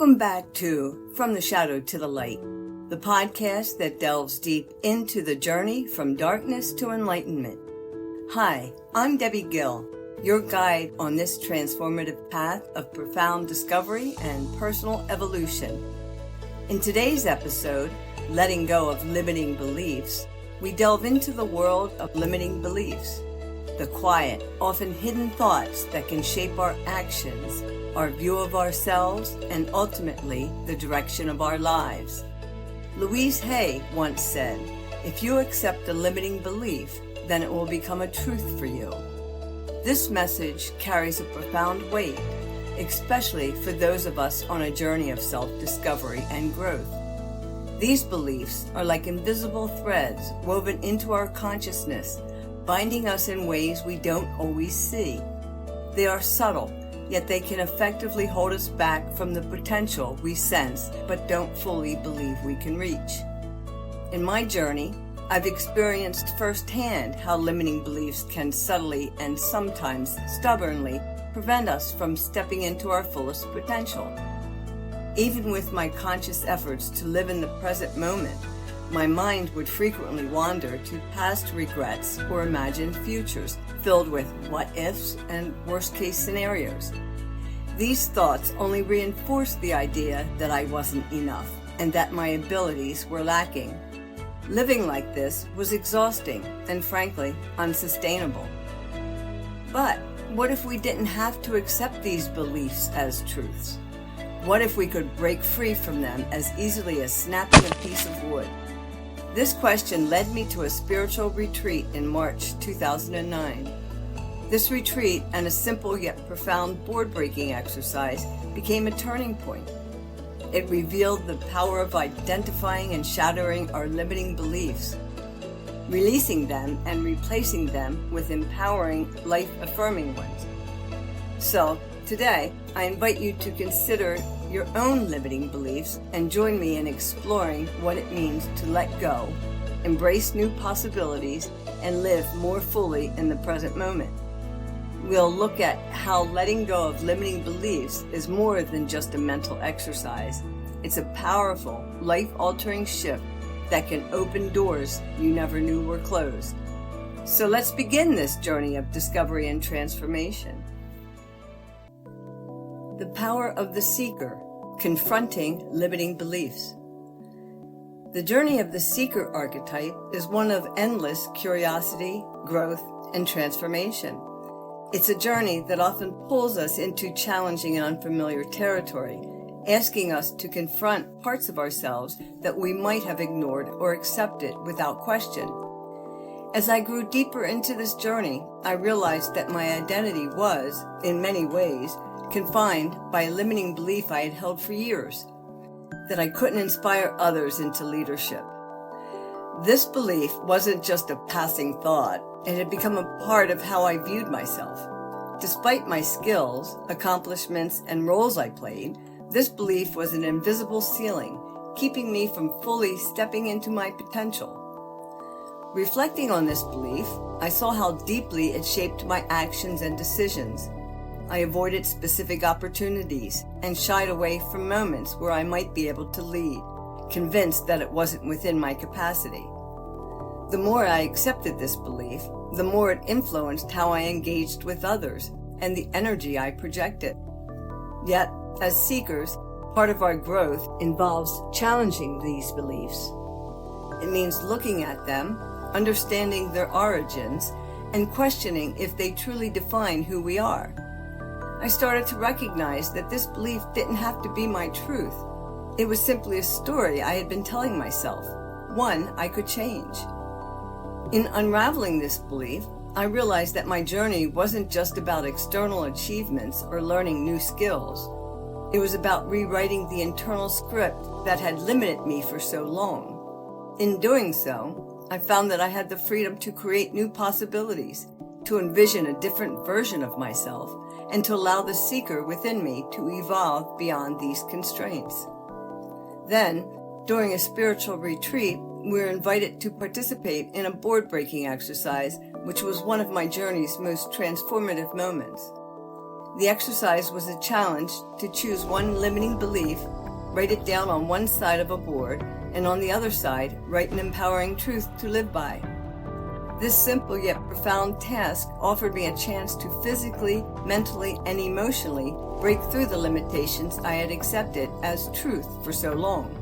Welcome back to From the Shadow to the Light, the podcast that delves deep into the journey from darkness to enlightenment. Hi, I'm Debbie Gill, your guide on this transformative path of profound discovery and personal evolution. In today's episode, Letting Go of Limiting Beliefs, we delve into the world of limiting beliefs, the quiet, often hidden thoughts that can shape our actions, our view of ourselves, and ultimately the direction of our lives. Louise Hay once said, "If you accept a limiting belief, then it will become a truth for you." This message carries a profound weight, especially for those of us on a journey of self-discovery and growth. These beliefs are like invisible threads woven into our consciousness, binding us in ways we don't always see. They are subtle, yet they can effectively hold us back from the potential we sense but don't fully believe we can reach. In my journey, I've experienced firsthand how limiting beliefs can subtly and sometimes stubbornly prevent us from stepping into our fullest potential. Even with my conscious efforts to live in the present moment, my mind would frequently wander to past regrets or imagined futures filled with what-ifs and worst-case scenarios. These thoughts only reinforced the idea that I wasn't enough and that my abilities were lacking. Living like this was exhausting and, frankly, unsustainable. But what if we didn't have to accept these beliefs as truths? What if we could break free from them as easily as snapping a piece of wood? This question led me to a spiritual retreat in March 2009. This retreat and a simple yet profound board-breaking exercise became a turning point. It revealed the power of identifying and shattering our limiting beliefs, releasing them and replacing them with empowering, life-affirming ones. So, today, I invite you to consider your own limiting beliefs and join me in exploring what it means to let go, embrace new possibilities, and live more fully in the present moment. We'll look at how letting go of limiting beliefs is more than just a mental exercise. It's a powerful, life-altering shift that can open doors you never knew were closed. So let's begin this journey of discovery and transformation. The power of the seeker, confronting limiting beliefs. The journey of the seeker archetype is one of endless curiosity, growth, and transformation. It's a journey that often pulls us into challenging and unfamiliar territory, asking us to confront parts of ourselves that we might have ignored or accepted without question. As I grew deeper into this journey, I realized that my identity was, in many ways, confined by a limiting belief I had held for years, that I couldn't inspire others into leadership. This belief wasn't just a passing thought, it had become a part of how I viewed myself. Despite my skills, accomplishments, and roles I played, this belief was an invisible ceiling, keeping me from fully stepping into my potential. Reflecting on this belief, I saw how deeply it shaped my actions and decisions. I avoided specific opportunities and shied away from moments where I might be able to lead, convinced that it wasn't within my capacity. The more I accepted this belief, the more it influenced how I engaged with others and the energy I projected. Yet, as seekers, part of our growth involves challenging these beliefs. It means looking at them, understanding their origins, and questioning if they truly define who we are. I started to recognize that this belief didn't have to be my truth. It was simply a story I had been telling myself, one I could change. In unraveling this belief, I realized that my journey wasn't just about external achievements or learning new skills. It was about rewriting the internal script that had limited me for so long. In doing so, I found that I had the freedom to create new possibilities, to envision a different version of myself, and to allow the seeker within me to evolve beyond these constraints. Then, during a spiritual retreat, we were invited to participate in a board-breaking exercise, which was one of my journey's most transformative moments. The exercise was a challenge to choose one limiting belief, write it down on one side of a board, and on the other side, write an empowering truth to live by. This simple yet profound task offered me a chance to physically, mentally, and emotionally break through the limitations I had accepted as truth for so long.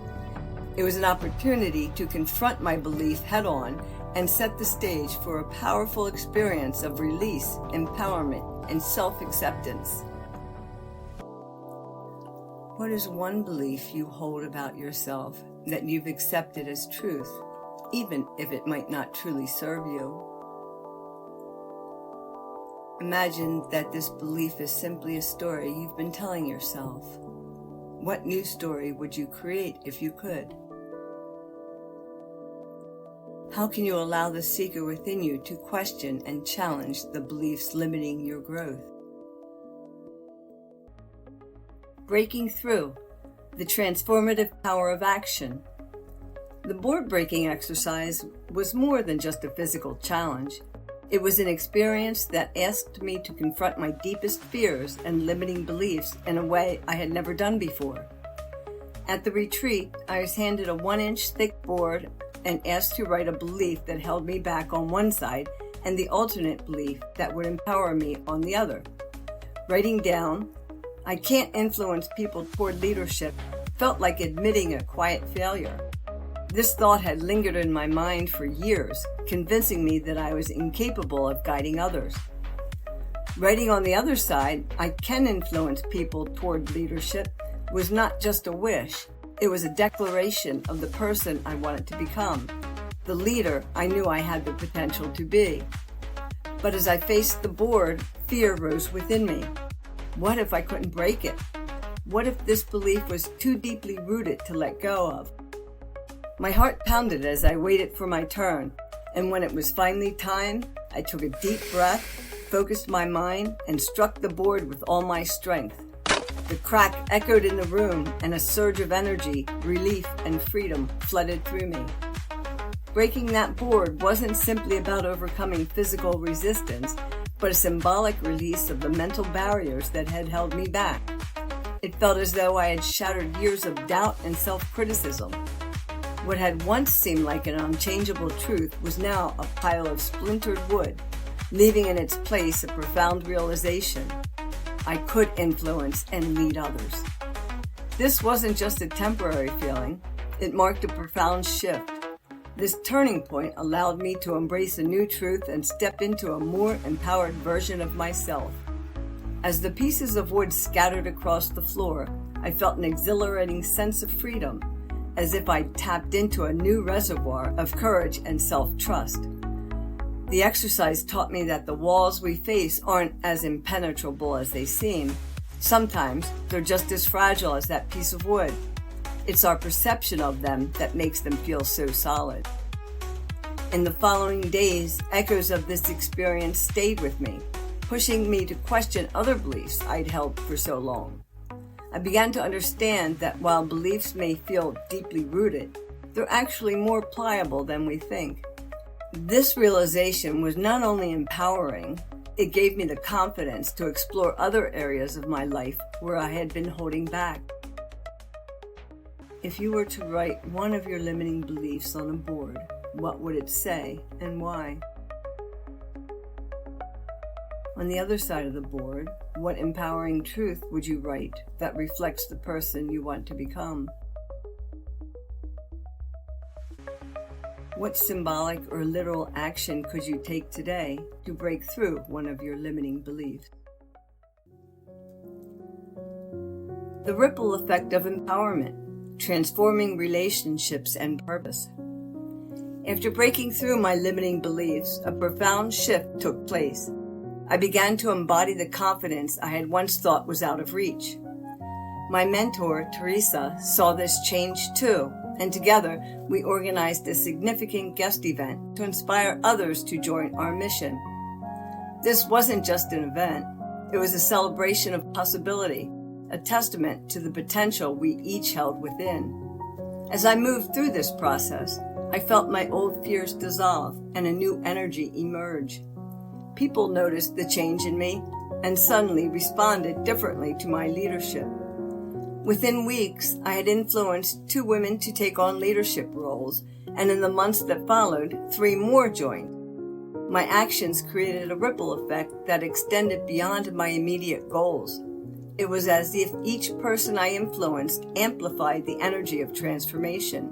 It was an opportunity to confront my belief head-on and set the stage for a powerful experience of release, empowerment, and self-acceptance. What is one belief you hold about yourself that you've accepted as truth, even if it might not truly serve you? Imagine that this belief is simply a story you've been telling yourself. What new story would you create if you could? How can you allow the seeker within you to question and challenge the beliefs limiting your growth? Breaking through, the transformative power of action. The board-breaking exercise was more than just a physical challenge. It was an experience that asked me to confront my deepest fears and limiting beliefs in a way I had never done before. At the retreat, I was handed a 1-inch thick board and asked to write a belief that held me back on one side and the alternate belief that would empower me on the other. Writing down, "I can't influence people toward leadership," felt like admitting a quiet failure. This thought had lingered in my mind for years, convincing me that I was incapable of guiding others. Writing on the other side, "I can influence people toward leadership," was not just a wish. It was a declaration of the person I wanted to become, the leader I knew I had the potential to be. But as I faced the board, fear rose within me. What if I couldn't break it? What if this belief was too deeply rooted to let go of? My heart pounded as I waited for my turn, and when it was finally time, I took a deep breath, focused my mind, and struck the board with all my strength. The crack echoed in the room, and a surge of energy, relief, and freedom flooded through me. Breaking that board wasn't simply about overcoming physical resistance, but a symbolic release of the mental barriers that had held me back. It felt as though I had shattered years of doubt and self-criticism. What had once seemed like an unchangeable truth was now a pile of splintered wood, leaving in its place a profound realization: I could influence and lead others. This wasn't just a temporary feeling, it marked a profound shift. This turning point allowed me to embrace a new truth and step into a more empowered version of myself. As the pieces of wood scattered across the floor, I felt an exhilarating sense of freedom, as if I tapped into a new reservoir of courage and self-trust. The exercise taught me that the walls we face aren't as impenetrable as they seem. Sometimes they're just as fragile as that piece of wood. It's our perception of them that makes them feel so solid. In the following days, echoes of this experience stayed with me, pushing me to question other beliefs I'd held for so long. I began to understand that while beliefs may feel deeply rooted, they're actually more pliable than we think. This realization was not only empowering, it gave me the confidence to explore other areas of my life where I had been holding back. If you were to write one of your limiting beliefs on a board, what would it say and why? On the other side of the board, what empowering truth would you write that reflects the person you want to become? What symbolic or literal action could you take today to break through one of your limiting beliefs? The ripple effect of empowerment, transforming relationships and purpose. After breaking through my limiting beliefs, a profound shift took place. I began to embody the confidence I had once thought was out of reach. My mentor, Teresa, saw this change too, and together we organized a significant guest event to inspire others to join our mission. This wasn't just an event, it was a celebration of possibility, a testament to the potential we each held within. As I moved through this process, I felt my old fears dissolve and a new energy emerge. People noticed the change in me, and suddenly responded differently to my leadership. Within weeks, I had influenced 2 women to take on leadership roles, and in the months that followed, 3 more joined. My actions created a ripple effect that extended beyond my immediate goals. It was as if each person I influenced amplified the energy of transformation.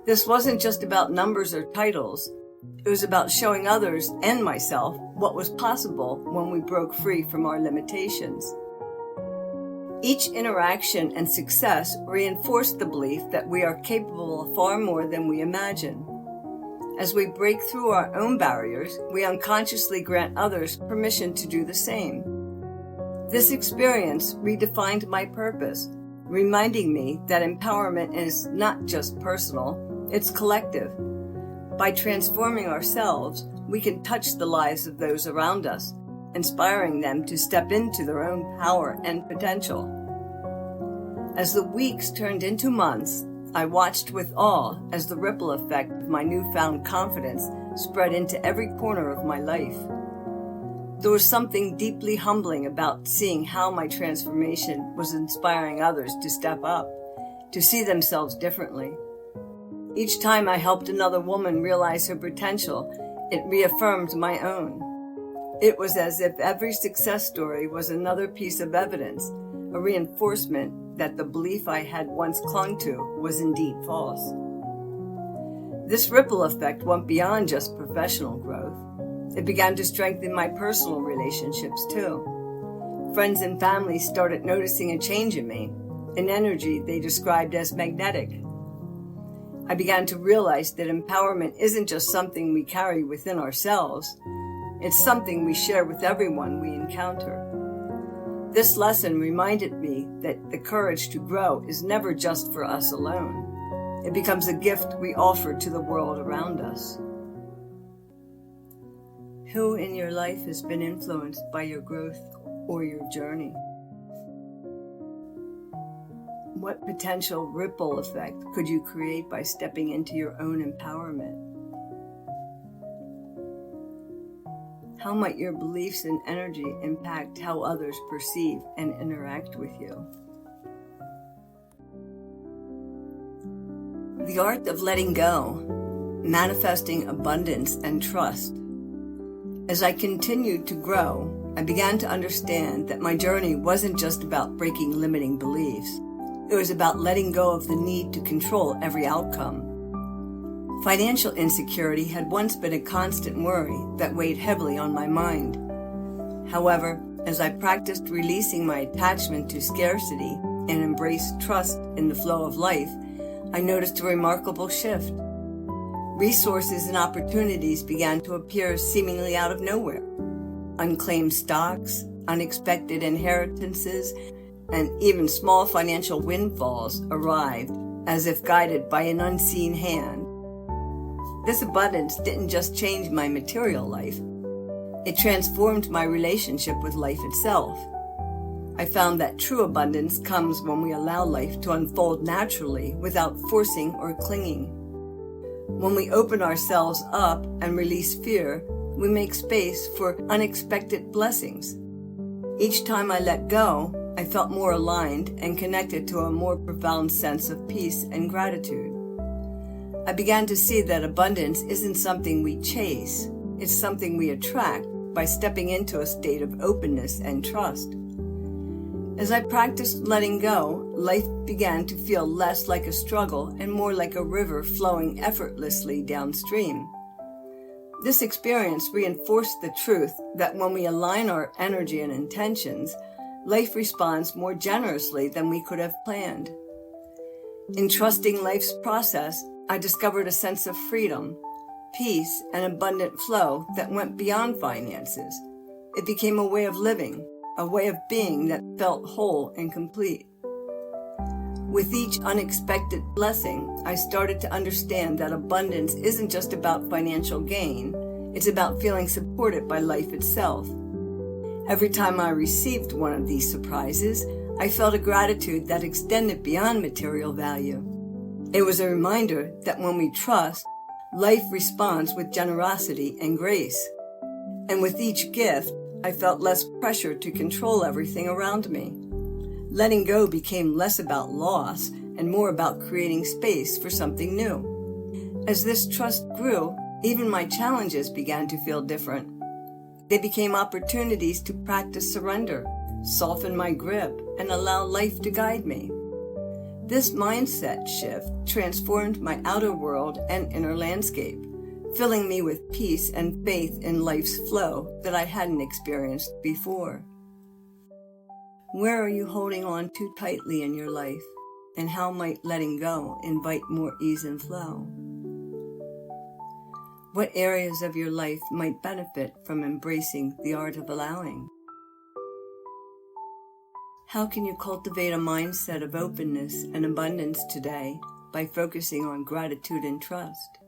This wasn't just about numbers or titles. It was about showing others and myself what was possible when we broke free from our limitations. Each interaction and success reinforced the belief that we are capable of far more than we imagine. As we break through our own barriers, we unconsciously grant others permission to do the same. This experience redefined my purpose, reminding me that empowerment is not just personal, it's collective. By transforming ourselves, we can touch the lives of those around us, inspiring them to step into their own power and potential. As the weeks turned into months, I watched with awe as the ripple effect of my newfound confidence spread into every corner of my life. There was something deeply humbling about seeing how my transformation was inspiring others to step up, to see themselves differently. Each time I helped another woman realize her potential, it reaffirmed my own. It was as if every success story was another piece of evidence, a reinforcement that the belief I had once clung to was indeed false. This ripple effect went beyond just professional growth. It began to strengthen my personal relationships too. Friends and family started noticing a change in me, an energy they described as magnetic. I began to realize that empowerment isn't just something we carry within ourselves, it's something we share with everyone we encounter. This lesson reminded me that the courage to grow is never just for us alone. It becomes a gift we offer to the world around us. Who in your life has been influenced by your growth or your journey? What potential ripple effect could you create by stepping into your own empowerment? How might your beliefs and energy impact how others perceive and interact with you? The art of letting go, manifesting abundance and trust. As I continued to grow, I began to understand that my journey wasn't just about breaking limiting beliefs. It was about letting go of the need to control every outcome. Financial insecurity had once been a constant worry that weighed heavily on my mind. However, as I practiced releasing my attachment to scarcity and embraced trust in the flow of life, I noticed a remarkable shift. Resources and opportunities began to appear seemingly out of nowhere. Unclaimed stocks, unexpected inheritances, and even small financial windfalls arrived as if guided by an unseen hand. This abundance didn't just change my material life, it transformed my relationship with life itself. I found that true abundance comes when we allow life to unfold naturally without forcing or clinging. When we open ourselves up and release fear, we make space for unexpected blessings. Each time I let go, I felt more aligned and connected to a more profound sense of peace and gratitude. I began to see that abundance isn't something we chase, it's something we attract by stepping into a state of openness and trust. As I practiced letting go, life began to feel less like a struggle and more like a river flowing effortlessly downstream. This experience reinforced the truth that when we align our energy and intentions, life responds more generously than we could have planned. In trusting life's process, I discovered a sense of freedom, peace, and abundant flow that went beyond finances. It became a way of living, a way of being that felt whole and complete. With each unexpected blessing, I started to understand that abundance isn't just about financial gain, it's about feeling supported by life itself. Every time I received one of these surprises, I felt a gratitude that extended beyond material value. It was a reminder that when we trust, life responds with generosity and grace. And with each gift, I felt less pressure to control everything around me. Letting go became less about loss and more about creating space for something new. As this trust grew, even my challenges began to feel different. They became opportunities to practice surrender, soften my grip, and allow life to guide me. This mindset shift transformed my outer world and inner landscape, filling me with peace and faith in life's flow that I hadn't experienced before. Where are you holding on too tightly in your life, and how might letting go invite more ease and flow? What areas of your life might benefit from embracing the art of allowing? How can you cultivate a mindset of openness and abundance today by focusing on gratitude and trust?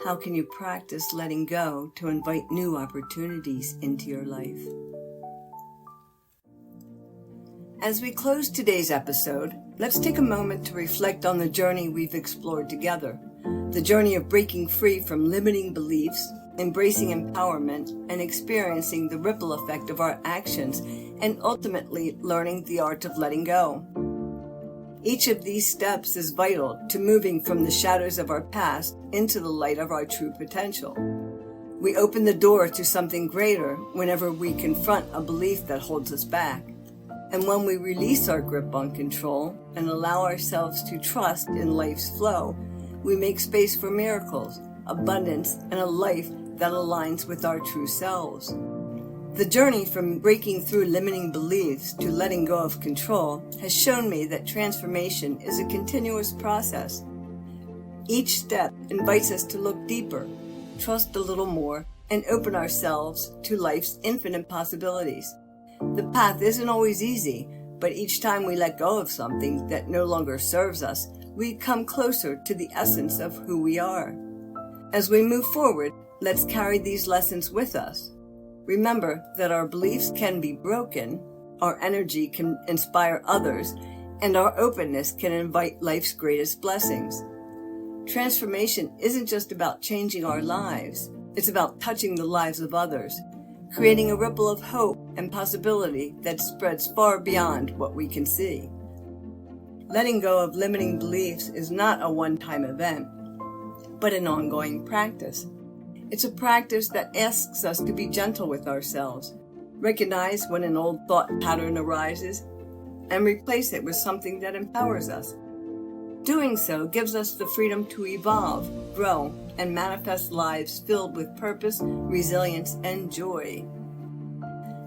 How can you practice letting go to invite new opportunities into your life? As we close today's episode, let's take a moment to reflect on the journey we've explored together. The journey of breaking free from limiting beliefs, embracing empowerment, and experiencing the ripple effect of our actions, and ultimately learning the art of letting go. Each of these steps is vital to moving from the shadows of our past into the light of our true potential. We open the door to something greater whenever we confront a belief that holds us back. And when we release our grip on control and allow ourselves to trust in life's flow, we make space for miracles, abundance, and a life that aligns with our true selves. The journey from breaking through limiting beliefs to letting go of control has shown me that transformation is a continuous process. Each step invites us to look deeper, trust a little more, and open ourselves to life's infinite possibilities. The path isn't always easy, but each time we let go of something that no longer serves us, we come closer to the essence of who we are. As we move forward, let's carry these lessons with us. Remember that our beliefs can be broken, our energy can inspire others, and our openness can invite life's greatest blessings. Transformation isn't just about changing our lives, it's about touching the lives of others, creating a ripple of hope and possibility that spreads far beyond what we can see. Letting go of limiting beliefs is not a one-time event, but an ongoing practice. It's a practice that asks us to be gentle with ourselves, recognize when an old thought pattern arises, and replace it with something that empowers us. Doing so gives us the freedom to evolve, grow, and manifest lives filled with purpose, resilience, and joy.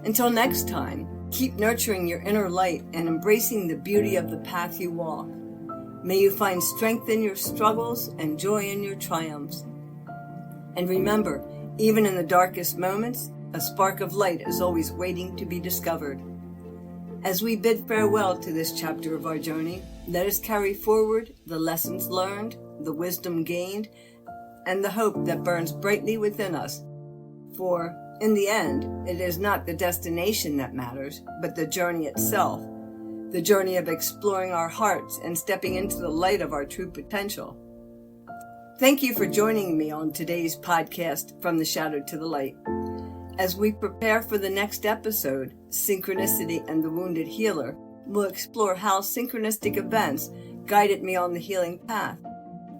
Until next time, keep nurturing your inner light and embracing the beauty of the path you walk. May you find strength in your struggles and joy in your triumphs. And remember, even in the darkest moments, a spark of light is always waiting to be discovered. As we bid farewell to this chapter of our journey, let us carry forward the lessons learned, the wisdom gained, and the hope that burns brightly within us. For, in the end, it is not the destination that matters, but the journey itself, the journey of exploring our hearts and stepping into the light of our true potential. Thank you for joining me on today's podcast, From the Shadow to the Light. As we prepare for the next episode, Synchronicity and the Wounded Healer, we'll explore how synchronistic events guided me on the healing path.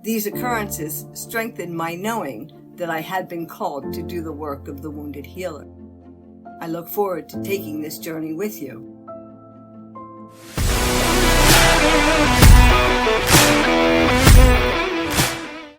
These occurrences strengthened my knowing that I had been called to do the work of the wounded healer. I look forward to taking this journey with you.